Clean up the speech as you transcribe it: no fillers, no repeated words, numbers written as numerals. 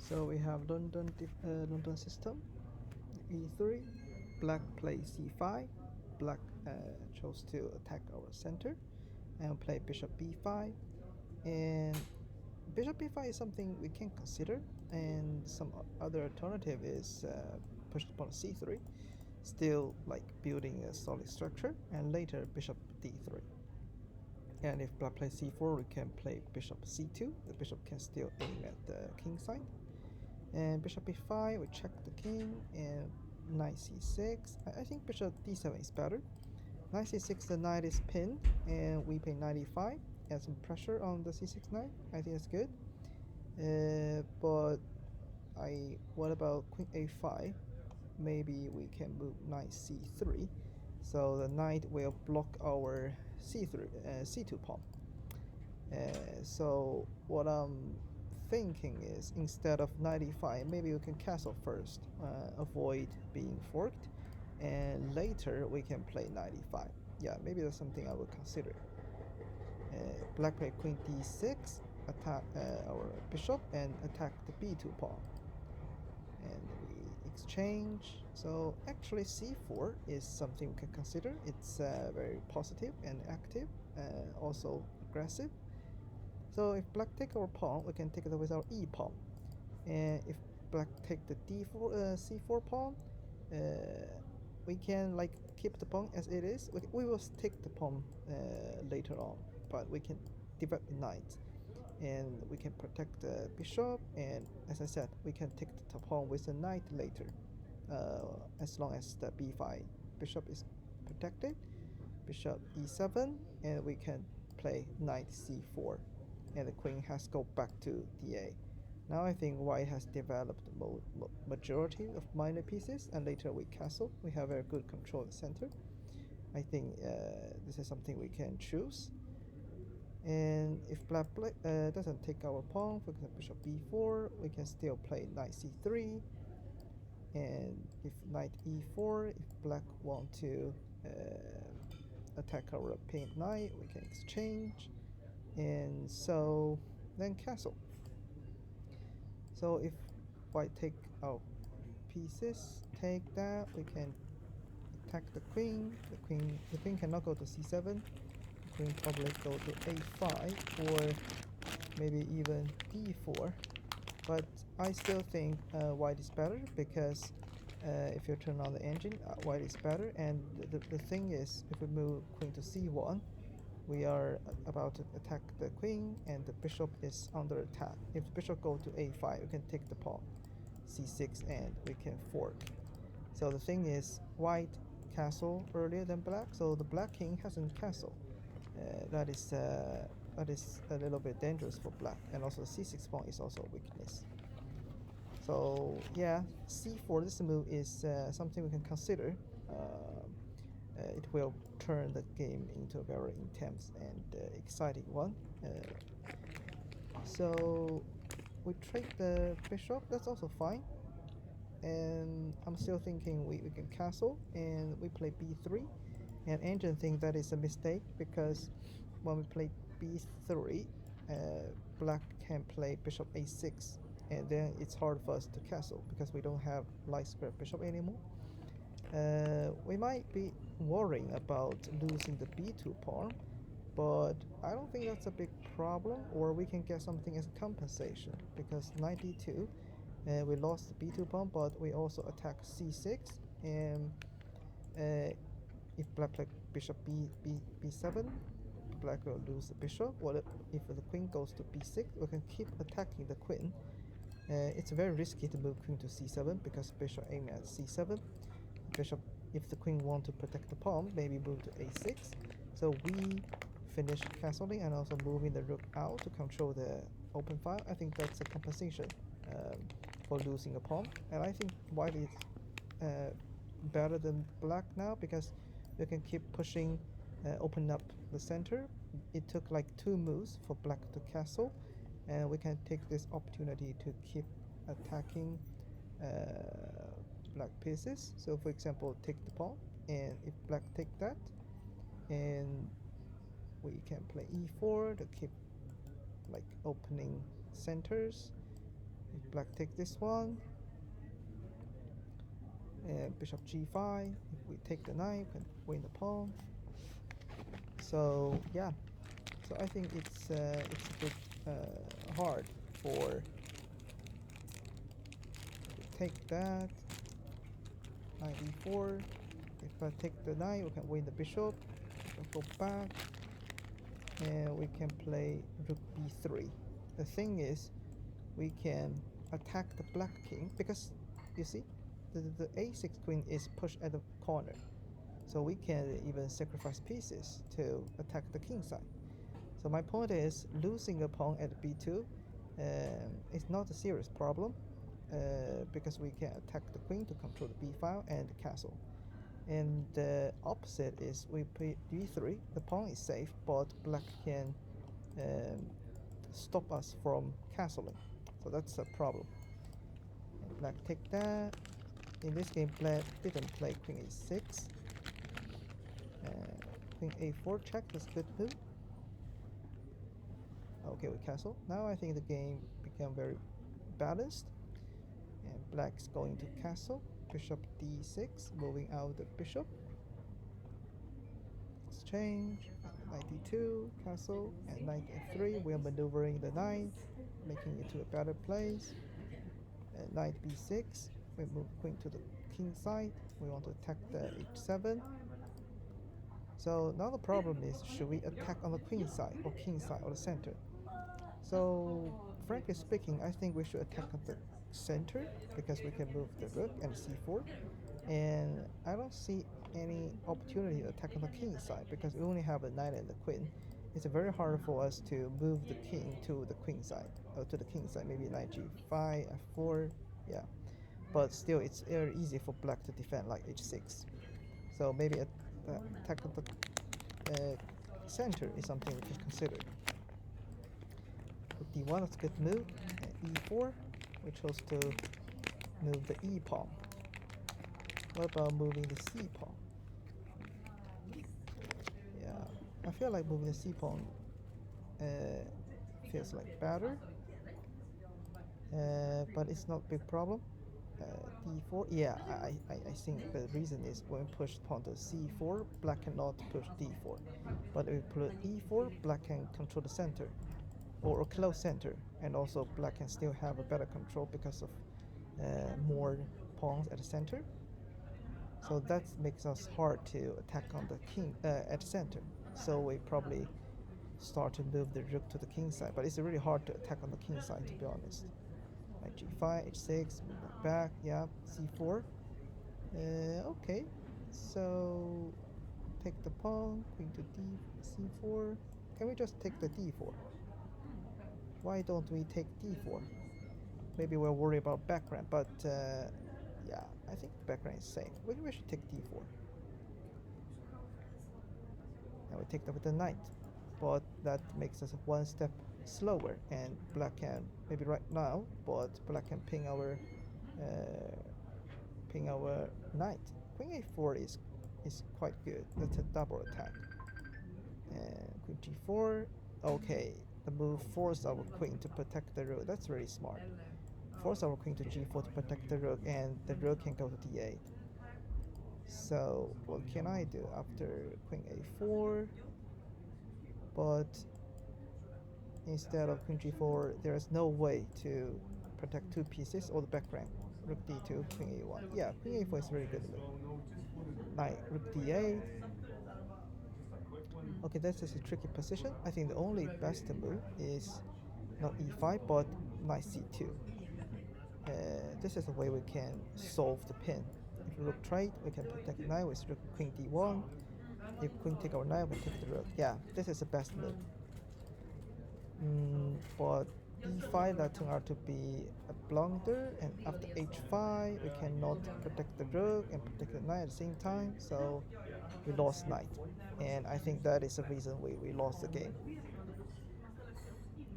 So we have London system, e3, black plays c5, black chose to attack our center and play bishop b5, and bishop b5 is something we can consider, and some other alternative is push pawn c3, still like building a solid structure, and later bishop d3. And if black plays c4, we can play bishop c2. The bishop can still aim at the king side. And bishop b5, we check the king, and knight c6. I think bishop d7 is better. Knight c6, the knight is pinned, and we play knight e5. Add some pressure on the c6 knight. I think that's good. But what about queen a5? Maybe we can move knight c3, so the knight will block our c2 pawn. So what I'm thinking is, instead of knight e5, maybe we can castle first, avoid being forked, and later we can play knight e5. Yeah, maybe that's something I would consider. Black play queen d6, attack our bishop, and attack the b2 pawn. And we exchange. So actually c4 is something we can consider. It's very positive and active, also aggressive. So if black take our pawn, we can take it with our e pawn. And if black take the d4 c4 pawn, we can like keep the pawn as it is. We will take the pawn later on, but we can develop the knight, and we can protect the bishop. And as I said, we can take the pawn with the knight later, as long as the b5 bishop is protected. Bishop e7, and we can play knight c4, and the queen has go back to da. Now I think white has developed majority of minor pieces, and later we castle. We have very good control of the center. I think this is something we can choose. And if black doesn't take our pawn, for example bishop b4, we can still play knight c3. And if knight e4, if black want to attack our pinned knight, we can exchange, and so then castle. So if white take our pieces, take that, we can attack the queen. The queen cannot go to c7. The queen probably go to a5 or maybe even d4. But I still think white is better, because if you turn on the engine, white is better. And the thing is, if we move queen to c1, we are about to attack the queen, and the bishop is under attack. If the bishop go to a5, we can take the pawn c6, and we can fork. So the thing is, white castle earlier than black, so the black king hasn't castled. That is a little bit dangerous for black, and also the c6 pawn is also a weakness. So yeah, c4, this move is something we can consider. It will turn the game into a very intense and exciting one. So we trade the bishop, that's also fine. And I'm still thinking we can castle, and we play b3. And engine think that is a mistake, because when we play b3, black can play bishop a6, and then it's hard for us to castle because we don't have light square bishop anymore. We might be worrying about losing the b2 pawn, but I don't think that's a big problem, or we can get something as compensation, because knight d2, we lost the b2 pawn, but we also attack c6, and if black play bishop b7, black will lose the bishop. What if the queen goes to b6? We can keep attacking the queen. It's very risky to move queen to c7, because bishop aim at c7. Bishop, if the queen want to protect the pawn, maybe move to a6. So we finish castling and also moving the rook out to control the open file. I think that's a compensation for losing a pawn, and I think white is better than black now, because we can keep pushing, open up the center. It took like 2 moves for black to castle, and we can take this opportunity to keep attacking black pieces. So for example, take the pawn, and if black take that, and we can play e4 to keep like opening centers. If black take this one, and bishop g5. If we take the knight, we can win the pawn. So yeah, so I think it's a bit hard for take that knight e4. If I take the knight, we can win the bishop. We'll go back, and we can play rook b3. The thing is, we can attack the black king because you see, the a6 queen is pushed at the corner, so we can even sacrifice pieces to attack the king side. So my point is, losing a pawn at b2 is not a serious problem because we can attack the queen to control the b file and the castle. And the opposite is we play d3. The pawn is safe, but black can um, stop us from castling. So that's a problem. And black take that. In this game, black didn't play queen a6. Queen a4 check, that's good move. Okay, we castle. Now I think the game became very balanced. And black's going to castle. Bishop d6, moving out the bishop. Exchange. Knight d2, castle, and knight f3. We are maneuvering the knight, making it to a better place. Knight b6. We move queen to the king side. We want to attack the h7. So now the problem is, should we attack on the queen side or king side or the center? So frankly speaking, I think we should attack on the center because we can move the rook and c4. And I don't see any opportunity to attack on the king side because we only have a knight and the queen. It's very hard for us to move the king to the queen side or to the king side. Maybe knight g5, f4, yeah. But still, it's very easy for black to defend like h6. So maybe attack on the center is something we can consider. Rook d1, that's a good move. And e4, we chose to move the e pawn. What about moving the c pawn? Yeah, I feel like moving the c pawn feels like better, but it's not a big problem. D4, yeah, I think the reason is when we push pawn to c4, black cannot push d4. But if we put e4, black can control the center or a close center, and also black can still have a better control because of more pawns at the center. So that makes us hard to attack on the king at the center. So we probably start to move the rook to the king side, but it's really hard to attack on the king side, to be honest. Like g5, h6, move back, yeah, c4. Okay, so take the pawn, queen to d, c4. Can we just take the d4? Why don't we take d4? Maybe we're worried about background, but yeah, I think the background is safe. Maybe we should take d4. And we take that with the knight, but that makes us one step slower, and black can maybe right now, but black can ping our knight. Queen a4 is quite good. That's a double attack. And queen g4. Okay, the move forced our queen to protect the rook. That's really smart. Force our queen to g4 to protect the rook, and the rook can go to d8. So what can I do after queen a4? But instead of queen g4, there is no way to protect two pieces or the back rank. Rook d2, queen a1. Yeah, queen a4 is very good move. Knight, rook d8. Okay, this is a tricky position. I think the only best move is not e5, but knight c2. This is the way we can solve the pin. If rook trade, we can protect the knight with rook queen d1. If queen take our knight, we take the rook. Yeah, this is the best move. But e5, that turned out to be a blunder, and after h5 we cannot protect the rook and protect the knight at the same time, so we lost knight, and I think that is the reason we lost the game.